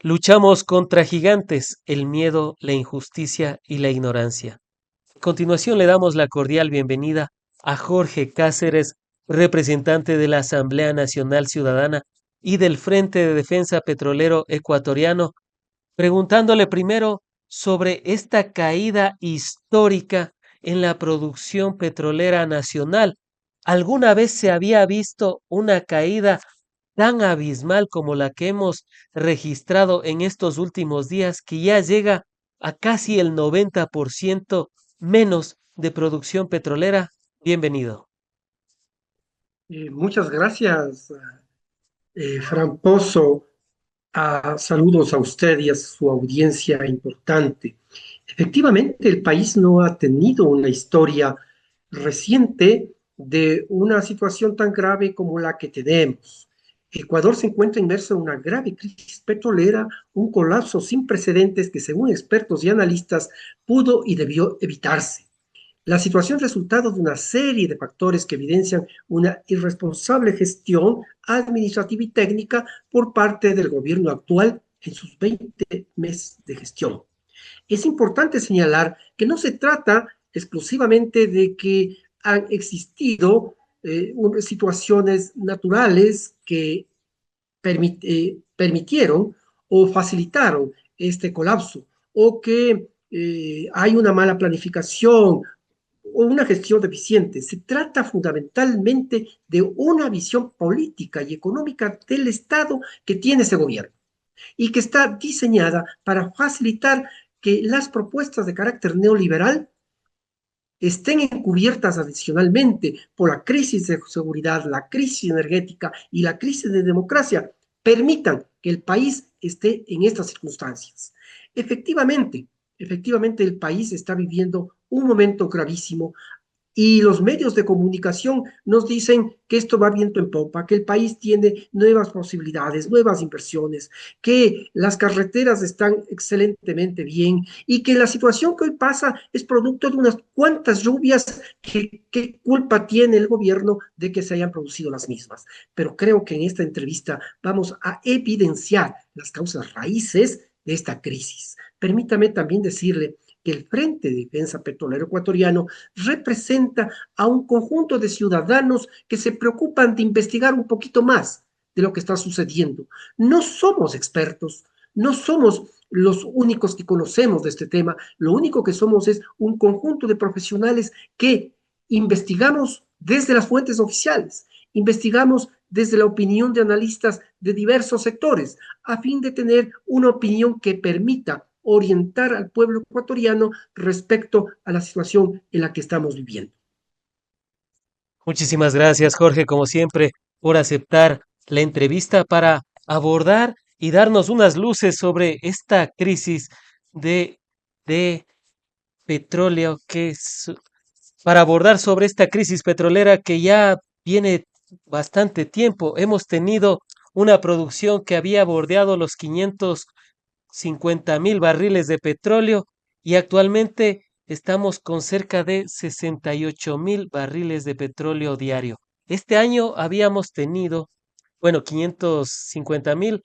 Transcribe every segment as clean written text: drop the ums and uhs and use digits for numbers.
Luchamos contra gigantes, el miedo, la injusticia y la ignorancia. A continuación le damos la cordial bienvenida a Jorge Cáceres, representante de la Asamblea Nacional Ciudadana y del Frente de Defensa Petrolero Ecuatoriano, preguntándole primero sobre esta caída histórica en la producción petrolera nacional. ¿Alguna vez se había visto una caída tan abismal como la que hemos registrado en estos últimos días, que ya llega a casi el 90% menos de producción petrolera? Bienvenido. Muchas gracias, Fran Pozo. Saludos a usted y a su audiencia importante. Efectivamente, el país no ha tenido una historia reciente de una situación tan grave como la que tenemos. Ecuador se encuentra inmerso en una grave crisis petrolera, un colapso sin precedentes que, según expertos y analistas, pudo y debió evitarse. La situación resultado de una serie de factores que evidencian una irresponsable gestión administrativa y técnica por parte del gobierno actual en sus 20 meses de gestión. Es importante señalar que no se trata exclusivamente de que han existido situaciones naturales que permitieron o facilitaron este colapso o que hay una mala planificación o una gestión deficiente. Se trata fundamentalmente de una visión política y económica del Estado que tiene ese gobierno y que está diseñada para facilitar que las propuestas de carácter neoliberal estén encubiertas adicionalmente por la crisis de seguridad, la crisis energética y la crisis de democracia, permitan que el país esté en estas circunstancias. Efectivamente, efectivamente el país está viviendo un momento gravísimo y los medios de comunicación nos dicen que esto va viento en popa, que el país tiene nuevas posibilidades, nuevas inversiones, que las carreteras están excelentemente bien y que la situación que hoy pasa es producto de unas cuantas lluvias que qué culpa tiene el gobierno de que se hayan producido las mismas. Pero creo que en esta entrevista vamos a evidenciar las causas raíces de esta crisis. Permítame también decirle que el Frente de Defensa Petrolero Ecuatoriano representa a un conjunto de ciudadanos que se preocupan de investigar un poquito más de lo que está sucediendo. No somos expertos, no somos los únicos que conocemos de este tema, lo único que somos es un conjunto de profesionales que investigamos desde las fuentes oficiales, investigamos desde la opinión de analistas de diversos sectores, a fin de tener una opinión que permita orientar al pueblo ecuatoriano respecto a la situación en la que estamos viviendo. Muchísimas gracias, Jorge, como siempre, por aceptar la entrevista para abordar y darnos unas luces sobre esta crisis de, de petróleo para abordar sobre esta crisis petrolera que ya viene bastante tiempo. Hemos tenido una producción que había bordeado los 550.000 barriles de petróleo y actualmente estamos con cerca de 68.000 barriles de petróleo diario. Este año habíamos tenido, bueno, 550.000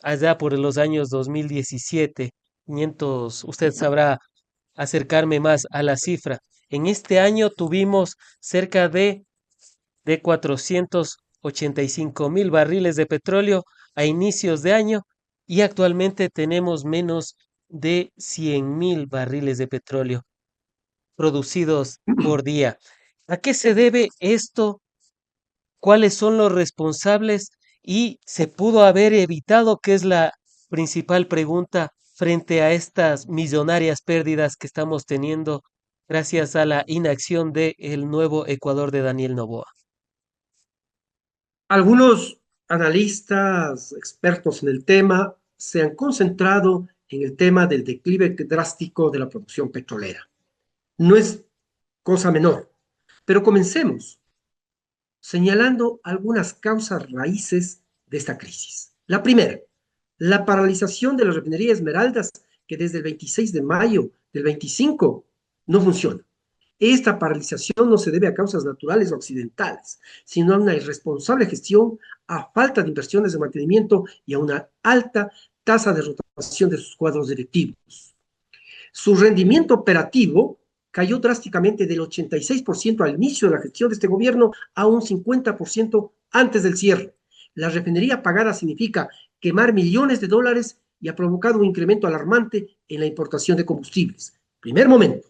allá por los años 2017. 500, usted sabrá acercarme más a la cifra. En este año tuvimos cerca de 485.000 barriles de petróleo a inicios de año y actualmente tenemos menos de 100.000 barriles de petróleo producidos por día. ¿A qué se debe esto? ¿Cuáles son los responsables? ¿Y se pudo haber evitado? ¿Qué es la principal pregunta frente a estas millonarias pérdidas que estamos teniendo gracias a la inacción del nuevo Ecuador de Daniel Noboa? Algunos analistas, expertos en el tema, se han concentrado en el tema del declive drástico de la producción petrolera. No es cosa menor, pero comencemos señalando algunas causas raíces de esta crisis. La primera, la paralización de la refinería Esmeraldas, que desde el 26 de mayo del 25 no funciona. Esta paralización no se debe a causas naturales o accidentales, sino a una irresponsable gestión, a falta de inversiones de mantenimiento y a una alta tasa de rotación de sus cuadros directivos. Su rendimiento operativo cayó drásticamente del 86% al inicio de la gestión de este gobierno a un 50% antes del cierre. La refinería pagada significa quemar millones de dólares y ha provocado un incremento alarmante en la importación de combustibles. Primer momento,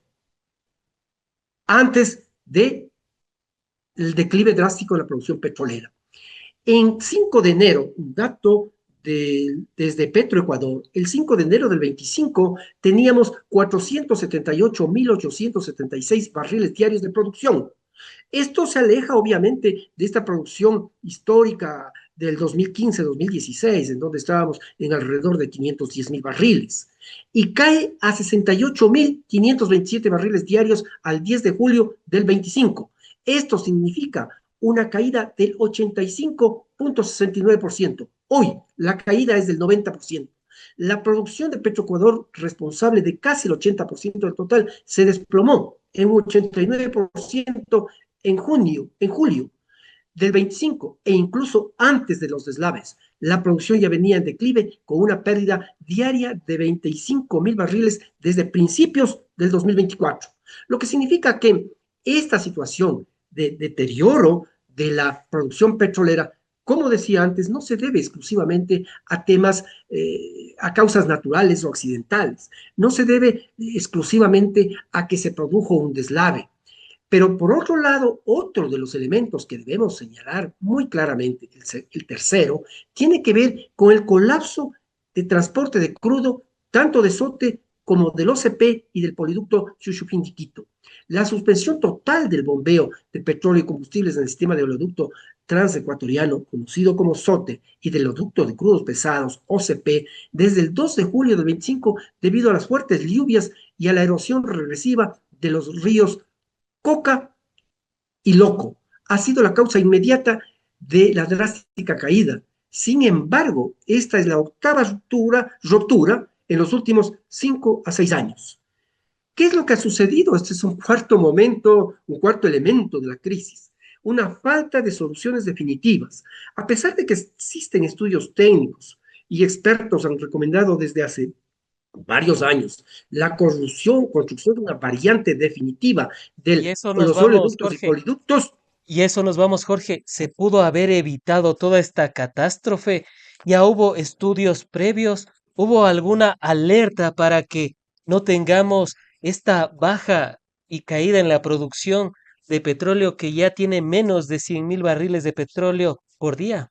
antes del declive drástico de la producción petrolera. En 5 de enero, un dato desde Petroecuador, el 5 de enero del 25 teníamos 478.876 barriles diarios de producción. Esto se aleja obviamente de esta producción histórica del 2015-2016, en donde estábamos en alrededor de 510.000 barriles, y cae a 68.527 barriles diarios al 10 de julio del 25. Esto significa una caída del 85.69%. Hoy la caída es del 90%. La producción de Petroecuador, responsable de casi el 80% del total, se desplomó en un 89% en julio del 25 e incluso antes de los deslaves. La producción ya venía en declive con una pérdida diaria de 25.000 barriles desde principios del 2024, lo que significa que esta situación de deterioro de la producción petrolera, como decía antes, no se debe exclusivamente a temas, a causas naturales o accidentales, no se debe exclusivamente a que se produjo un deslave. Pero por otro lado, otro de los elementos que debemos señalar muy claramente, el tercero, tiene que ver con el colapso de transporte de crudo, tanto de SOTE como del OCP y del poliducto Chuchuquindiquito. La suspensión total del bombeo de petróleo y combustibles en el sistema de oleoducto transecuatoriano, conocido como SOTE, y del oleoducto de crudos pesados, OCP, desde el 2 de julio del 25, debido a las fuertes lluvias y a la erosión regresiva de los ríos Coca y Loco. Ha sido la causa inmediata de la drástica caída. Sin embargo, esta es la octava ruptura en los últimos 5 a 6 años. ¿Qué es lo que ha sucedido? Este es un cuarto momento, un cuarto elemento de la crisis. Una falta de soluciones definitivas. A pesar de que existen estudios técnicos y expertos han recomendado desde hace varios años la construcción de una variante definitiva Y de eso nos los vamos, oleoductos y Jorge. poliductos. Y eso nos vamos, Jorge. Se pudo haber evitado toda esta catástrofe. Ya hubo estudios previos, hubo alguna alerta para que no tengamos esta baja y caída en la producción de petróleo que ya tiene menos de 100.000 barriles de petróleo por día.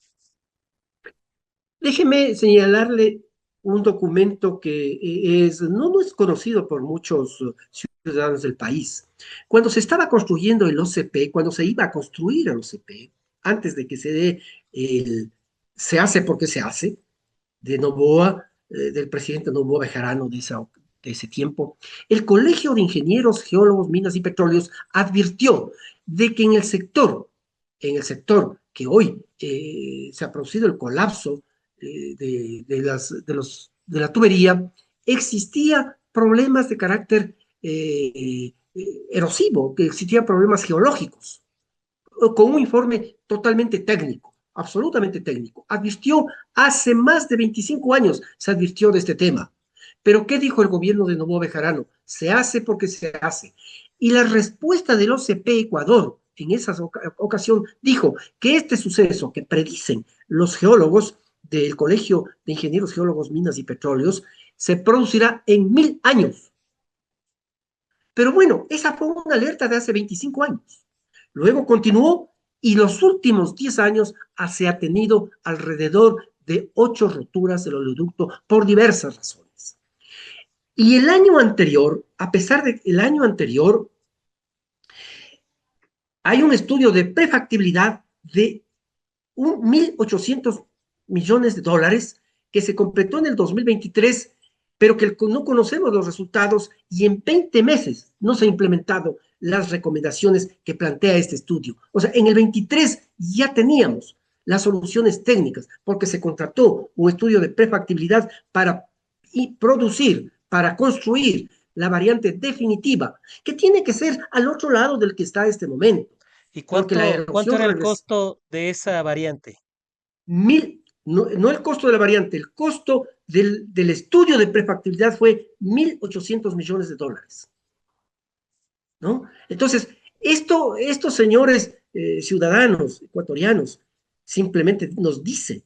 Déjeme señalarle un documento que no es conocido por muchos ciudadanos del país. Cuando se estaba construyendo el OCP, cuando se iba a construir el OCP, antes de que se dé el se hace porque se hace, de Noboa, del presidente Noboa Bejarano de ese tiempo, el Colegio de Ingenieros, Geólogos, Minas y Petróleos advirtió de que en el sector que hoy se ha producido el colapso de la tubería, existía problemas de carácter erosivo, que existían problemas geológicos con un informe totalmente técnico, absolutamente técnico. Advirtió hace más de 25 años, se advirtió de este tema. Pero ¿qué dijo el gobierno de Noboa Bejarano? Se hace porque se hace. Y la respuesta del OCP Ecuador en esa ocasión dijo que este suceso que predicen los geólogos del Colegio de Ingenieros Geólogos, Minas y Petróleos se producirá en 1000 años. Pero bueno, esa fue una alerta de hace 25 años. Luego continuó y los últimos 10 años se ha tenido alrededor de 8 roturas del oleoducto por diversas razones. Y el año anterior, a pesar de el año anterior, hay un estudio de prefactibilidad de 1.800 millones de dólares que se completó en el 2023, pero que no conocemos los resultados y en 20 meses no se han implementado las recomendaciones que plantea este estudio. O sea, en el 23 ya teníamos las soluciones técnicas porque se contrató un estudio de prefactibilidad para producir, para construir la variante definitiva, que tiene que ser al otro lado del que está este momento, ¿Y porque la cuánto erosión era el regresiva costo de esa variante? No, no el costo de la variante, el costo del estudio de prefactibilidad fue 1.800 millones de dólares, ¿no? Entonces, estos señores ciudadanos ecuatorianos simplemente nos dice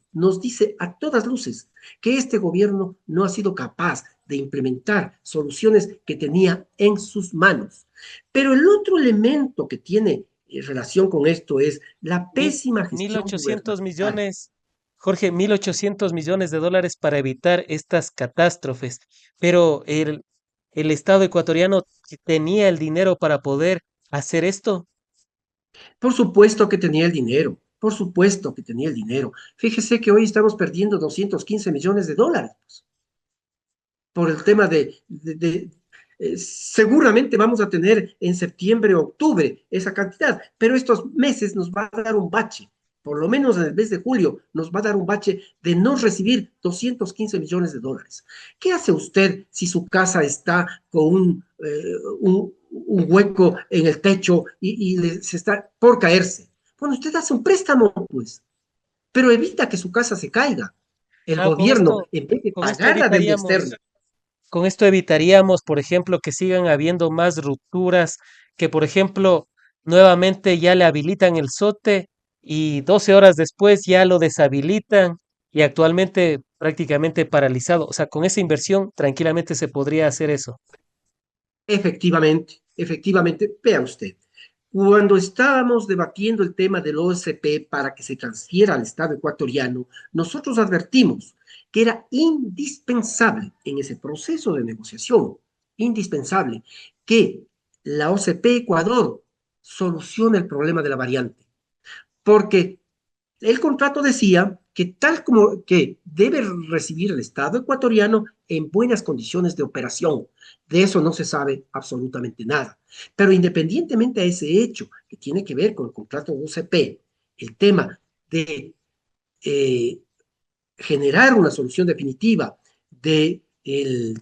a todas luces que este gobierno no ha sido capaz de implementar soluciones que tenía en sus manos. Pero el otro elemento que tiene relación con esto es la pésima Mil gestión ochocientos gubernamental. millones, Jorge, 1.800 millones de dólares para evitar estas catástrofes, pero el Estado ecuatoriano tenía el dinero para poder hacer esto. Por supuesto que tenía el dinero, por supuesto que tenía el dinero. Fíjese que hoy estamos perdiendo 215 millones de dólares por el tema seguramente vamos a tener en septiembre o octubre esa cantidad, pero estos meses nos va a dar un bache, por lo menos en el mes de julio nos va a dar un bache de no recibir 215 millones de dólares. ¿Qué hace usted si su casa está con un hueco en el techo y se está por caerse? Bueno, usted hace un préstamo, pues, pero evita que su casa se caiga. El Ah, gobierno, en vez de con esto pagar la deuda externa, con esto evitaríamos, por ejemplo, que sigan habiendo más rupturas, que por ejemplo, nuevamente ya le habilitan el SOTE y 12 horas después ya lo deshabilitan y actualmente prácticamente paralizado. O sea, con esa inversión tranquilamente se podría hacer eso. efectivamente, efectivamente, vea usted, cuando estábamos debatiendo el tema del OSP para que se transfiera al Estado ecuatoriano, nosotros advertimos que era indispensable en ese proceso de negociación, indispensable que la OCP Ecuador solucione el problema de la variante, porque el contrato decía que tal como que debe recibir el Estado ecuatoriano en buenas condiciones de operación. De eso no se sabe absolutamente nada. Pero independientemente a ese hecho que tiene que ver con el contrato de UCP, el tema de eh, generar una solución definitiva del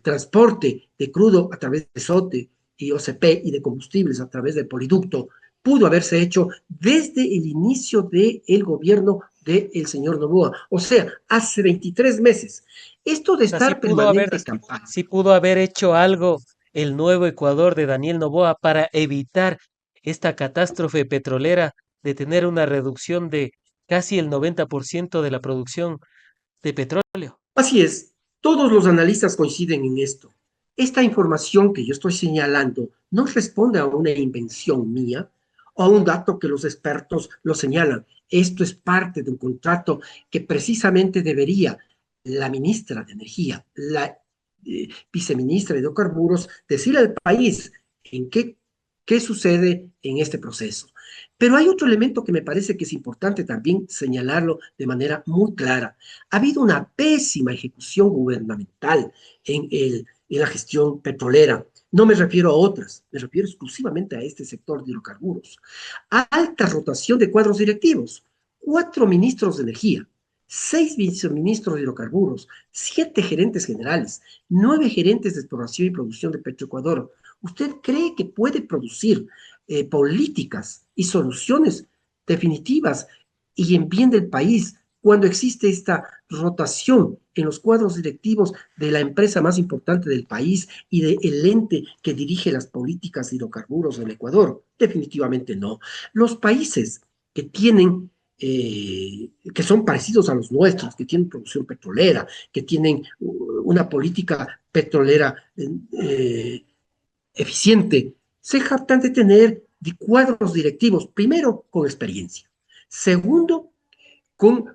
transporte de crudo a través de SOTE y OCP y de combustibles a través del poliducto pudo haberse hecho desde el inicio del gobierno del señor Noboa, o sea, hace 23 meses. Esto de O sea, estar permanente campaña. sí pudo haber hecho algo el nuevo Ecuador de Daniel Noboa para evitar esta catástrofe petrolera de tener una reducción de casi el 90% de la producción de petróleo. Así es, todos los analistas coinciden en esto. Esta información que yo estoy señalando no responde a una invención mía o a un dato que los expertos lo señalan. Esto es parte de un contrato que precisamente debería la ministra de Energía, la viceministra de Hidrocarburos, decirle al país en qué sucede en este proceso. Pero hay otro elemento que me parece que es importante también señalarlo de manera muy clara. Ha habido una pésima ejecución gubernamental en la gestión petrolera. No me refiero a otras, me refiero exclusivamente a este sector de hidrocarburos. Alta rotación de cuadros directivos, 4 ministros de energía, 6 viceministros de hidrocarburos, 7 gerentes generales, 9 gerentes de exploración y producción de Petroecuador. ¿Usted cree que puede producir políticas y soluciones definitivas y en bien del país cuando existe esta rotación en los cuadros directivos de la empresa más importante del país y del ente que dirige las políticas de hidrocarburos en Ecuador? Definitivamente no. Los países que tienen, que son parecidos a los nuestros, que tienen producción petrolera, que tienen una política petrolera eficiente, se jactan de tener cuadros directivos, primero, con experiencia. Segundo, con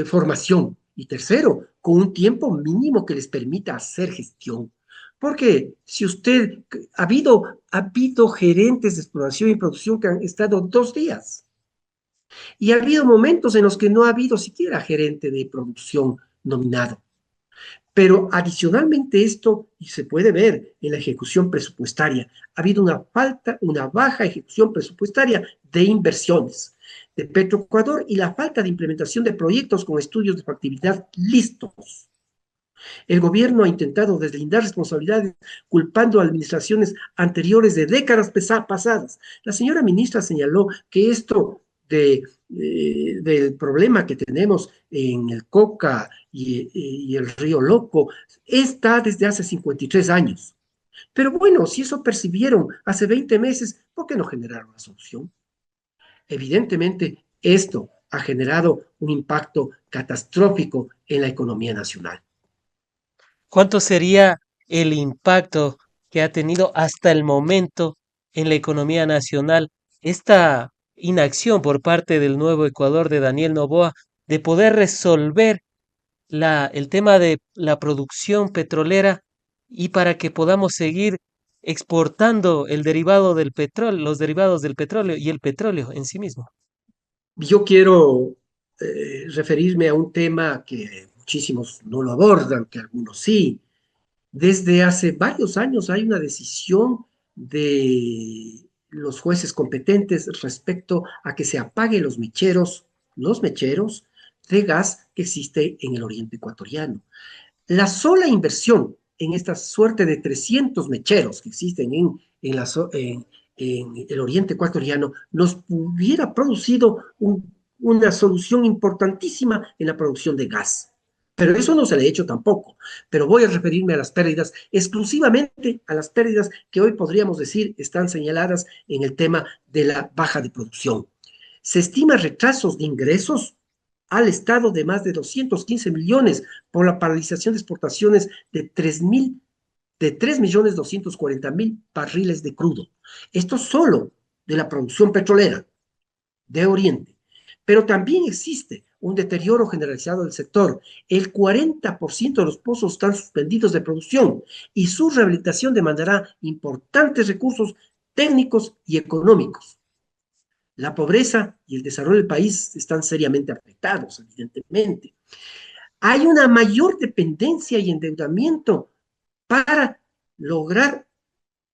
formación. Y tercero, con un tiempo mínimo que les permita hacer gestión. Porque si usted, ha habido gerentes de exploración y producción que han estado 2 días. Y ha habido momentos en los que no ha habido siquiera gerente de producción nominado. Pero adicionalmente esto, y se puede ver en la ejecución presupuestaria, ha habido una baja ejecución presupuestaria de inversiones de Petroecuador y la falta de implementación de proyectos con estudios de factibilidad listos. El gobierno ha intentado deslindar responsabilidades culpando a administraciones anteriores de décadas pasadas. La señora ministra señaló que esto del problema que tenemos en el Coca y el Río Loco está desde hace 53 años. Pero bueno, si eso percibieron hace 20 meses, ¿por qué no generaron una solución? Evidentemente, esto ha generado un impacto catastrófico en la economía nacional. ¿Cuánto sería el impacto que ha tenido hasta el momento en la economía nacional esta inacción por parte del nuevo Ecuador de Daniel Noboa de poder resolver el tema de la producción petrolera y para que podamos seguir exportando el derivado del petróleo, los derivados del petróleo y el petróleo en sí mismo? Yo quiero referirme a un tema que muchísimos no lo abordan, que algunos sí. Desde hace varios años hay una decisión de los jueces competentes respecto a que se apaguen los mecheros de gas que existe en el oriente ecuatoriano. La sola inversión en esta suerte de 300 mecheros que existen en el oriente ecuatoriano nos hubiera producido una solución importantísima en la producción de gas. Pero eso no se le ha hecho tampoco. Pero voy a referirme a las pérdidas, exclusivamente a las pérdidas que hoy podríamos decir están señaladas en el tema de la baja de producción. Se estima retrasos de ingresos al Estado de más de 215 millones por la paralización de exportaciones de 3.240.000 barriles de crudo. Esto solo de la producción petrolera de Oriente. Pero también existe un deterioro generalizado del sector. El 40% de los pozos están suspendidos de producción y su rehabilitación demandará importantes recursos técnicos y económicos. La pobreza y el desarrollo del país están seriamente afectados, evidentemente. Hay una mayor dependencia y endeudamiento para lograr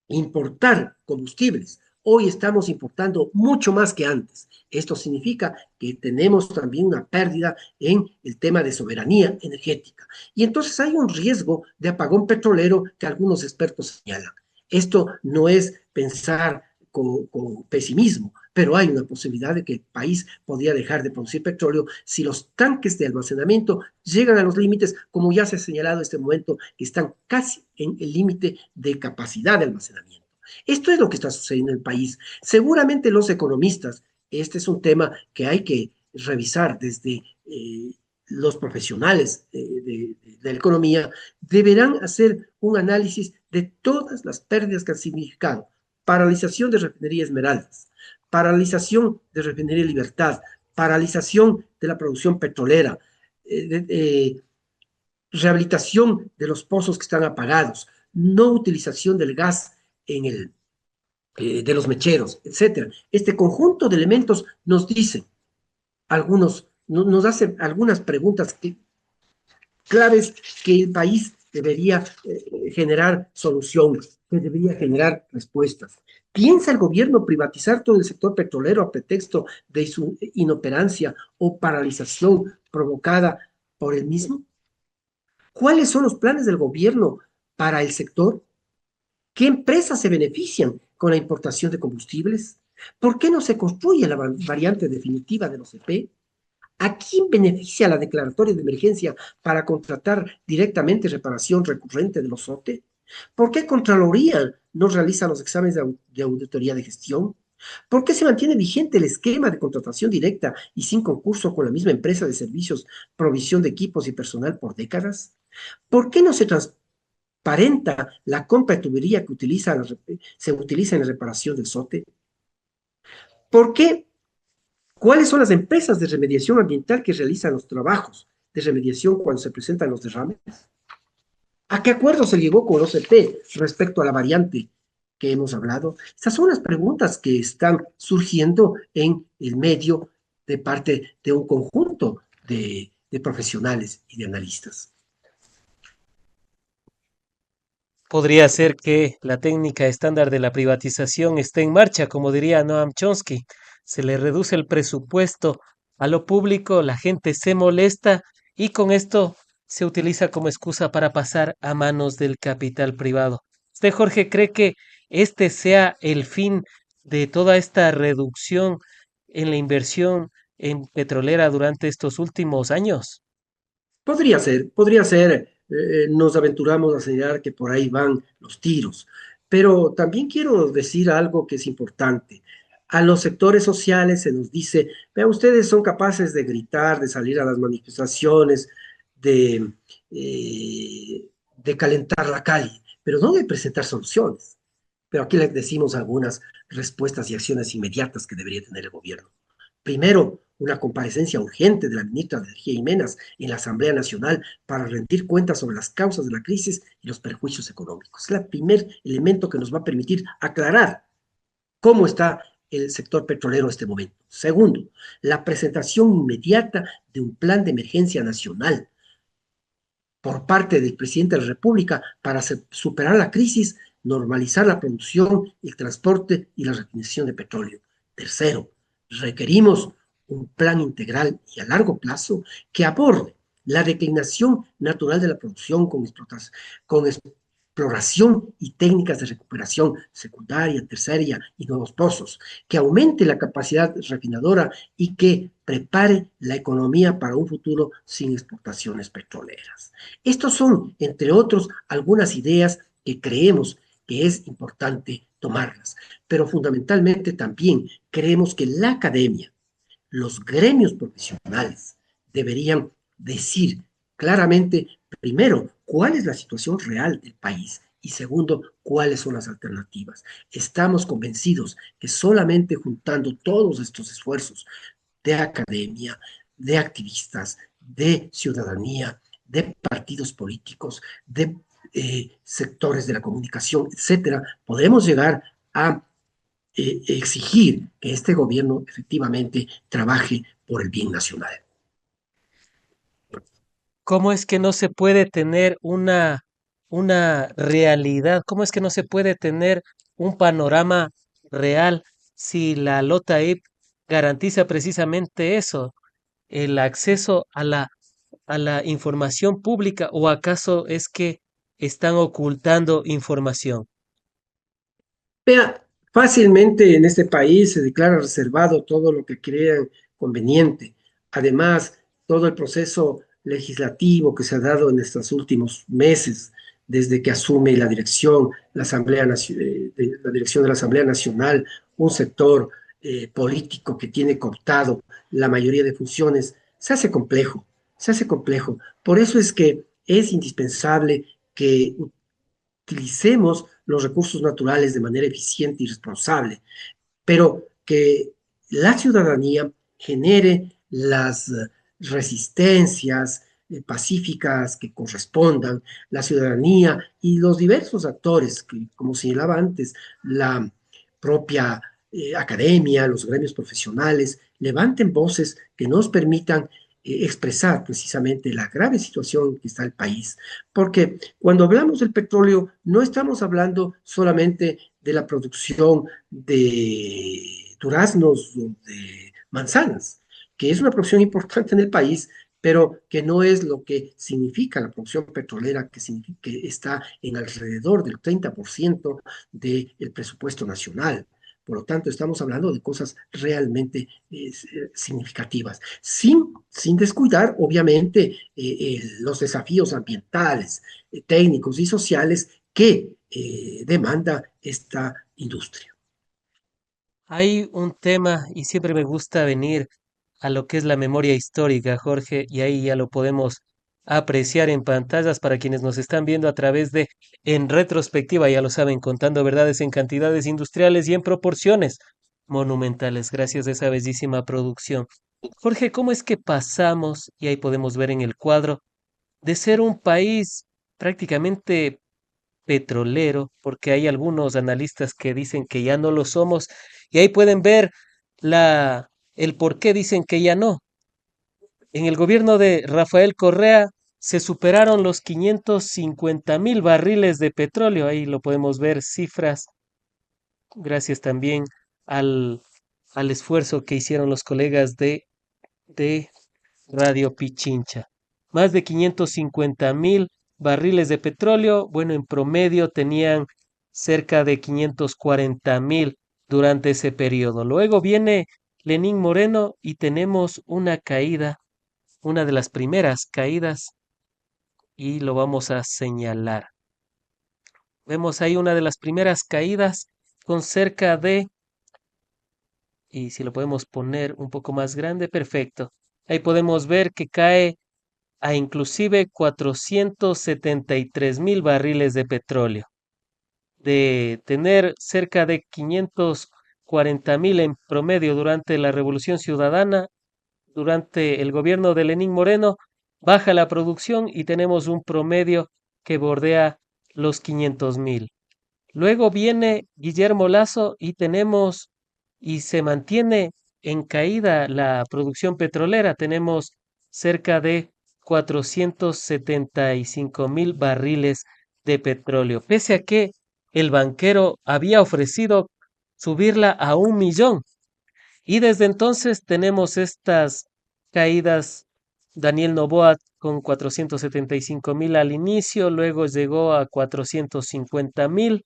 importar combustibles. Hoy estamos importando mucho más que antes. Esto significa que tenemos también una pérdida en el tema de soberanía energética. Y entonces hay un riesgo de apagón petrolero que algunos expertos señalan. Esto no es pensar con pesimismo, pero hay una posibilidad de que el país podría dejar de producir petróleo si los tanques de almacenamiento llegan a los límites, como ya se ha señalado en este momento, que están casi en el límite de capacidad de almacenamiento. Esto es lo que está sucediendo en el país. Seguramente los economistas, este es un tema que hay que revisar desde los profesionales de la economía, deberán hacer un análisis de todas las pérdidas que han significado paralización de refinería Esmeraldas, paralización de refinería Libertad, paralización de la producción petrolera, rehabilitación de los pozos que están apagados, no utilización del gas de los mecheros, etcétera. Este conjunto de elementos nos dice nos hace algunas preguntas claves que el país debería generar soluciones, que debería generar respuestas. ¿Piensa el gobierno privatizar todo el sector petrolero a pretexto de su inoperancia o paralización provocada por el mismo? ¿Cuáles son los planes del gobierno para el sector? ¿Qué empresas se benefician con la importación de combustibles? ¿Por qué no se construye la variante definitiva de los EP? ¿A quién beneficia la declaratoria de emergencia para contratar directamente reparación recurrente de los SOTE? ¿Por qué Contraloría no realiza los exámenes de auditoría de gestión? ¿Por qué se mantiene vigente el esquema de contratación directa y sin concurso con la misma empresa de servicios, provisión de equipos y personal por décadas? ¿Por qué no se transparenta la compra de tubería que se utiliza en la reparación del SOTE? ¿Por qué ¿Cuáles son las empresas de remediación ambiental que realizan los trabajos de remediación cuando se presentan los derrames? ¿A qué acuerdo se llegó con los OCP respecto a la variante que hemos hablado? Estas son las preguntas que están surgiendo en el medio de parte de un conjunto de profesionales y de analistas. Podría ser que la técnica estándar de la privatización esté en marcha, como diría Noam Chomsky. Se le reduce el presupuesto a lo público, la gente se molesta y con esto se utiliza como excusa para pasar a manos del capital privado. ¿Usted, Jorge, cree que este sea el fin de toda esta reducción en la inversión en petrolera durante estos últimos años? Podría ser, nos aventuramos a señalar que por ahí van los tiros, pero también quiero decir algo que es importante. A los sectores sociales se nos dice, vean, ustedes son capaces de gritar, de salir a las manifestaciones, de, de calentar la calle, pero no de presentar soluciones. Pero aquí les decimos algunas respuestas y acciones inmediatas que debería tener el gobierno. Primero, una comparecencia urgente de la ministra de Energía Jiménez en la Asamblea Nacional para rendir cuentas sobre las causas de la crisis y los perjuicios económicos. Es el primer elemento que nos va a permitir aclarar cómo está el sector petrolero en este momento. Segundo, la presentación inmediata de un plan de emergencia nacional por parte del presidente de la República para superar la crisis, normalizar la producción, el transporte y la refinación de petróleo. Tercero, requerimos un plan integral y a largo plazo que aborde la declinación natural de la producción con exploración y técnicas de recuperación secundaria, terciaria y nuevos pozos, que aumente la capacidad refinadora y que prepare la economía para un futuro sin exportaciones petroleras. Estos son, entre otros, algunas ideas que creemos que es importante tomarlas, pero fundamentalmente también creemos que la academia, los gremios profesionales deberían decir claramente, primero, cuál es la situación real del país y segundo, cuáles son las alternativas. Estamos convencidos que solamente juntando todos estos esfuerzos de academia, de activistas, de ciudadanía, de partidos políticos, de sectores de la comunicación, etcétera, podemos llegar a exigir que este gobierno efectivamente trabaje por el bien nacional. ¿Cómo es que no se puede tener una realidad? ¿Cómo es que no se puede tener un panorama real si la LOTAIP garantiza precisamente eso, el acceso a la información pública, o acaso es que están ocultando información? Vea, fácilmente en este país se declara reservado todo lo que crean conveniente. Además, todo el proceso legislativo que se ha dado en estos últimos meses, desde que asume la dirección, la dirección de la Asamblea Nacional, un sector político que tiene cooptado la mayoría de funciones, se hace complejo, se hace complejo. Por eso es que es indispensable que utilicemos los recursos naturales de manera eficiente y responsable, pero que la ciudadanía genere las resistencias pacíficas que correspondan, la ciudadanía y los diversos actores, que, como señalaba antes, la propia academia, los gremios profesionales, levanten voces que nos permitan expresar precisamente la grave situación que está el país. Porque cuando hablamos del petróleo, no estamos hablando solamente de la producción de duraznos o de manzanas, que es una producción importante en el país, pero que no es lo que significa la producción petrolera, que está en alrededor del 30% del presupuesto nacional. Por lo tanto, estamos hablando de cosas realmente significativas, sin descuidar, obviamente, los desafíos ambientales, técnicos y sociales que demanda esta industria. Hay un tema, y siempre me gusta venir a lo que es la memoria histórica, Jorge, y ahí ya lo podemos apreciar en pantallas para quienes nos están viendo a través de En Retrospectiva, ya lo saben, contando verdades en cantidades industriales y en proporciones monumentales, gracias a esa bellísima producción. Jorge, ¿cómo es que pasamos, y ahí podemos ver en el cuadro, de ser un país prácticamente petrolero, porque hay algunos analistas que dicen que ya no lo somos, y ahí pueden ver el por qué dicen que ya no? En el gobierno de Rafael Correa se superaron los 550.000 barriles de petróleo, ahí lo podemos ver, cifras, gracias también al, al esfuerzo que hicieron los colegas de Radio Pichincha. Más de 550.000 barriles de petróleo, bueno, en promedio tenían cerca de 540.000 durante ese periodo. Luego viene Lenín Moreno y tenemos una caída, una de las primeras caídas, y lo vamos a señalar. Vemos ahí una de las primeras caídas con cerca de, y si lo podemos poner un poco más grande, perfecto. Ahí podemos ver que cae a inclusive 473.000 barriles de petróleo. De tener cerca de 540.000 en promedio durante la Revolución Ciudadana, durante el gobierno de Lenín Moreno, baja la producción y tenemos un promedio que bordea los 500.000. Luego viene Guillermo Lasso y tenemos y se mantiene en caída la producción petrolera. Tenemos cerca de 475.000 barriles de petróleo, pese a que el banquero había ofrecido subirla a 1 millón. Y desde entonces tenemos estas caídas. Daniel Noboa con 475.000 al inicio, luego llegó a 450.000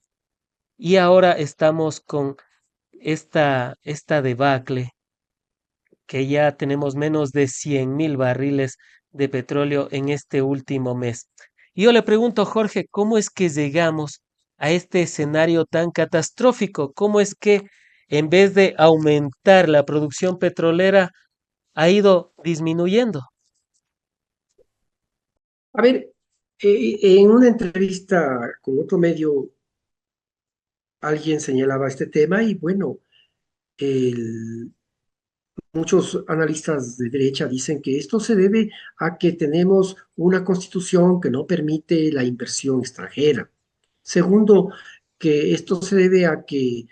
y ahora estamos con esta debacle que ya tenemos menos de 100.000 barriles de petróleo en este último mes. Y yo le pregunto, Jorge, ¿cómo es que llegamos a este escenario tan catastrófico? ¿Cómo es que en vez de aumentar la producción petrolera ha ido disminuyendo? A ver, en una entrevista con otro medio, alguien señalaba este tema y bueno, el- muchos analistas de derecha dicen que esto se debe a que tenemos una constitución que no permite la inversión extranjera. Segundo, que esto se debe a que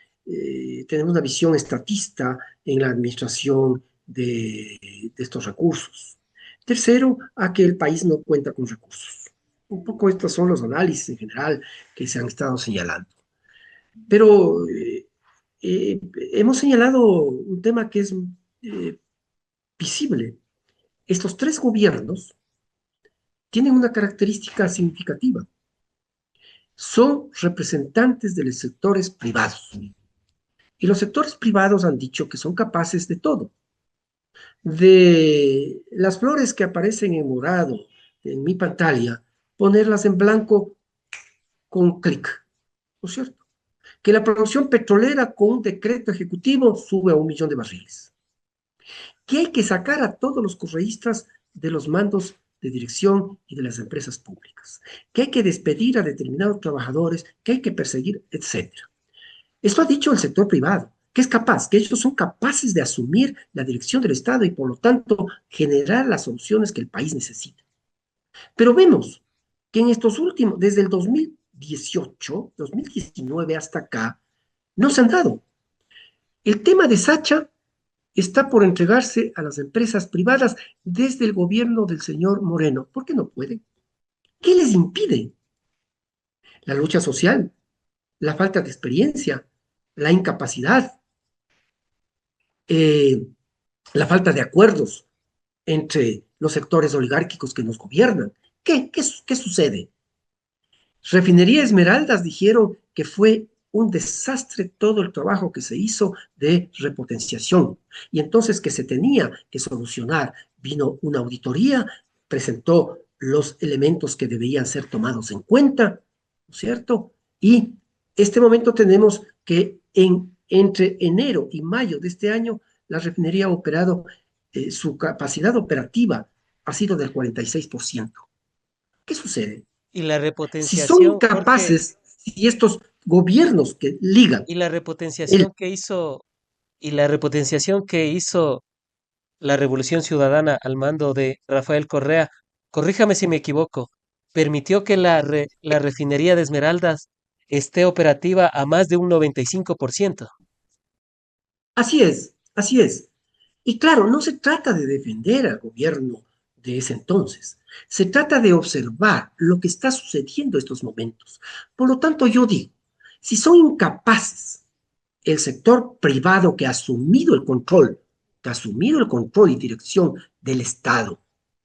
tenemos una visión estatista en la administración de estos recursos. Tercero, a que el país no cuenta con recursos. Un poco estos son los análisis en general que se han estado señalando. Pero eh, hemos señalado un tema que es eh, visible. Estos tres gobiernos tienen una característica significativa. Son representantes de los sectores privados. Y los sectores privados han dicho que son capaces de todo. De las flores que aparecen en morado en mi pantalla, ponerlas en blanco con clic, ¿no es cierto? Que la producción petrolera con un decreto ejecutivo sube a 1 millón de barriles. Que hay que sacar a todos los correístas de los mandos de dirección y de las empresas públicas, que hay que despedir a determinados trabajadores, que hay que perseguir, etcétera. Esto ha dicho el sector privado, que es capaz, que ellos son capaces de asumir la dirección del Estado y por lo tanto generar las soluciones que el país necesita. Pero vemos que en estos últimos, desde el 2018, 2019 hasta acá, no se han dado. El tema de Sacha está por entregarse a las empresas privadas desde el gobierno del señor Moreno. ¿Por qué no puede? ¿Qué les impide? La lucha social, la falta de experiencia, la incapacidad, eh, la falta de acuerdos entre los sectores oligárquicos que nos gobiernan. ¿Qué sucede? Refinería Esmeraldas dijeron que fue un desastre todo el trabajo que se hizo de repotenciación y entonces que se tenía que solucionar. Vino una auditoría, presentó los elementos que debían ser tomados en cuenta, ¿no es cierto? Y este momento tenemos que entre enero y mayo de este año, la refinería ha operado, su capacidad operativa ha sido del 46%. ¿Qué sucede? Y la Si son repotenciación, Jorge, incapaces, si estos gobiernos que ligan y la el... repotenciación que hizo, y la repotenciación que hizo la Revolución Ciudadana al mando de Rafael Correa, corríjame si me equivoco, permitió que la refinería de Esmeraldas esté operativa a más de un 95%. Así es, así es. Y claro, no se trata de defender al gobierno de ese entonces, se trata de observar lo que está sucediendo en estos momentos. Por lo tanto, yo digo, si son incapaces el sector privado que ha asumido el control y dirección del Estado,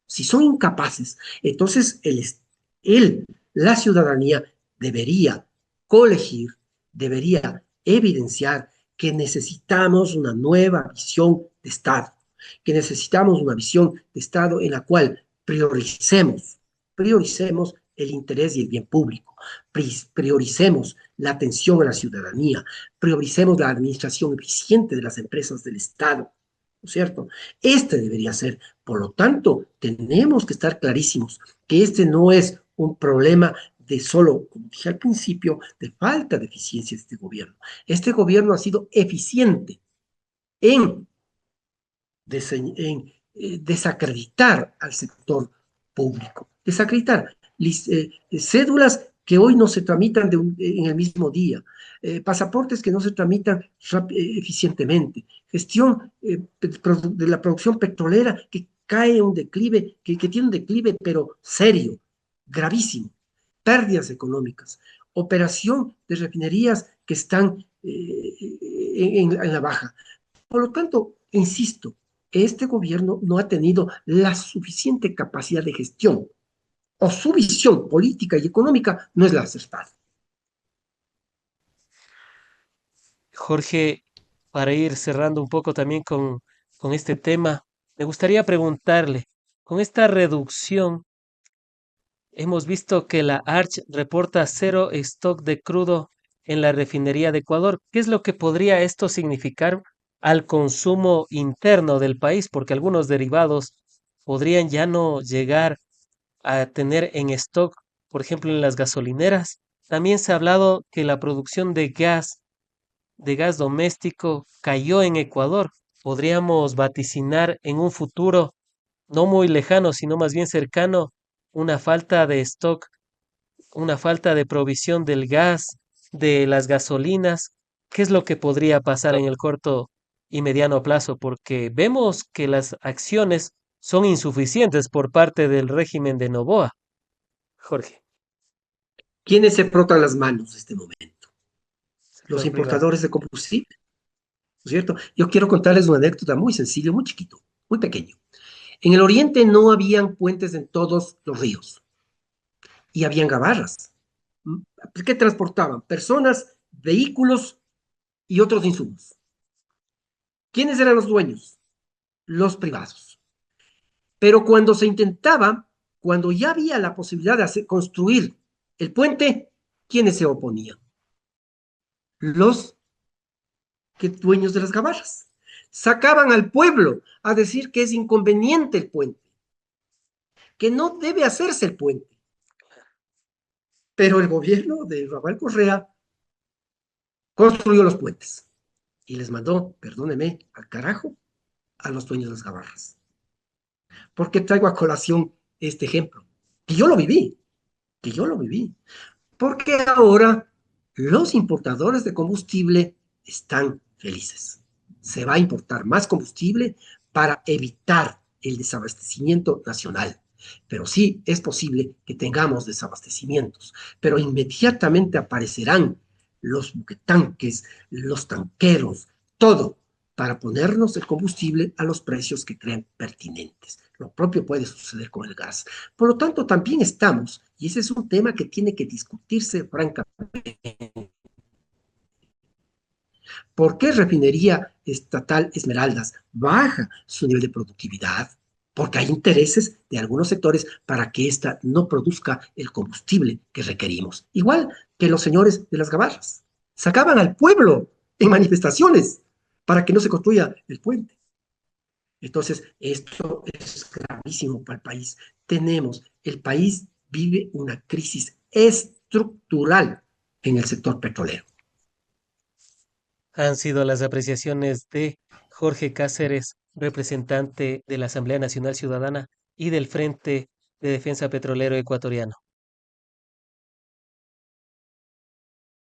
si son incapaces, entonces la ciudadanía debería colegir, debería evidenciar que necesitamos una nueva visión de Estado, que necesitamos una visión de Estado en la cual prioricemos el interés y el bien público, prioricemos la atención a la ciudadanía, prioricemos la administración eficiente de las empresas del Estado, ¿no es cierto? Este debería ser. Por lo tanto, tenemos que estar clarísimos que este no es un problema de solo, como dije al principio, de falta de eficiencia de este gobierno. Este gobierno ha sido eficiente en, desacreditar al sector público, desacreditar cédulas que hoy no se tramitan en el mismo día, pasaportes que no se tramitan eficientemente, gestión de la producción petrolera que cae un declive, que tiene un declive pero serio, gravísimo, pérdidas económicas, operación de refinerías que están en la baja. Por lo tanto, insisto, este gobierno no ha tenido la suficiente capacidad de gestión o su visión política y económica no es la acertada. Jorge, para ir cerrando un poco también con este tema, me gustaría preguntarle, con esta reducción, hemos visto que la Arch reporta cero stock de crudo en la refinería de Ecuador. ¿Qué es lo que podría esto significar al consumo interno del país? Porque algunos derivados podrían ya no llegar a tener en stock, por ejemplo, en las gasolineras. También se ha hablado que la producción de gas doméstico cayó en Ecuador. Podríamos vaticinar en un futuro no muy lejano, sino más bien cercano, una falta de stock, una falta de provisión del gas, de las gasolinas. ¿Qué es lo que podría pasar en el corto y mediano plazo? Porque vemos que las acciones son insuficientes por parte del régimen de Noboa. Jorge, ¿Quiénes se frotan las manos en este momento? Los sector privado. importadores de combustible, ¿no es cierto? Yo quiero contarles una anécdota muy sencilla, muy chiquito, muy pequeño. En el oriente no habían puentes en todos los ríos y habían gabarras. ¿Qué transportaban? Personas, vehículos y otros insumos. ¿Quiénes eran los dueños? Los privados. Pero cuando se intentaba, cuando ya había la posibilidad de construir el puente, ¿quiénes se oponían? Los dueños de las gabarras. Sacaban al pueblo a decir que es inconveniente el puente, que no debe hacerse el puente. Pero el gobierno de Rafael Correa construyó los puentes y les mandó, perdóneme, al carajo a los dueños de las gabarras. ¿Por qué traigo a colación este ejemplo? Que yo lo viví, que yo lo viví. Porque ahora los importadores de combustible están felices. Se va a importar más combustible para evitar el desabastecimiento nacional. Pero sí es posible que tengamos desabastecimientos, pero inmediatamente aparecerán los buquetanques, los tanqueros, todo para ponernos el combustible a los precios que creen pertinentes. Lo propio puede suceder con el gas. Por lo tanto, también estamos, y ese es un tema que tiene que discutirse francamente, ¿por qué Refinería Estatal Esmeraldas baja su nivel de productividad? Porque hay intereses de algunos sectores para que ésta no produzca el combustible que requerimos. Igual que los señores de las gabarras. Sacaban al pueblo en manifestaciones para que no se construya el puente. Entonces, esto es gravísimo para el país. El país vive una crisis estructural en el sector petrolero. Han sido las apreciaciones de Jorge Cáceres, representante de la Asamblea Nacional Ciudadana y del Frente de Defensa Petrolero Ecuatoriano.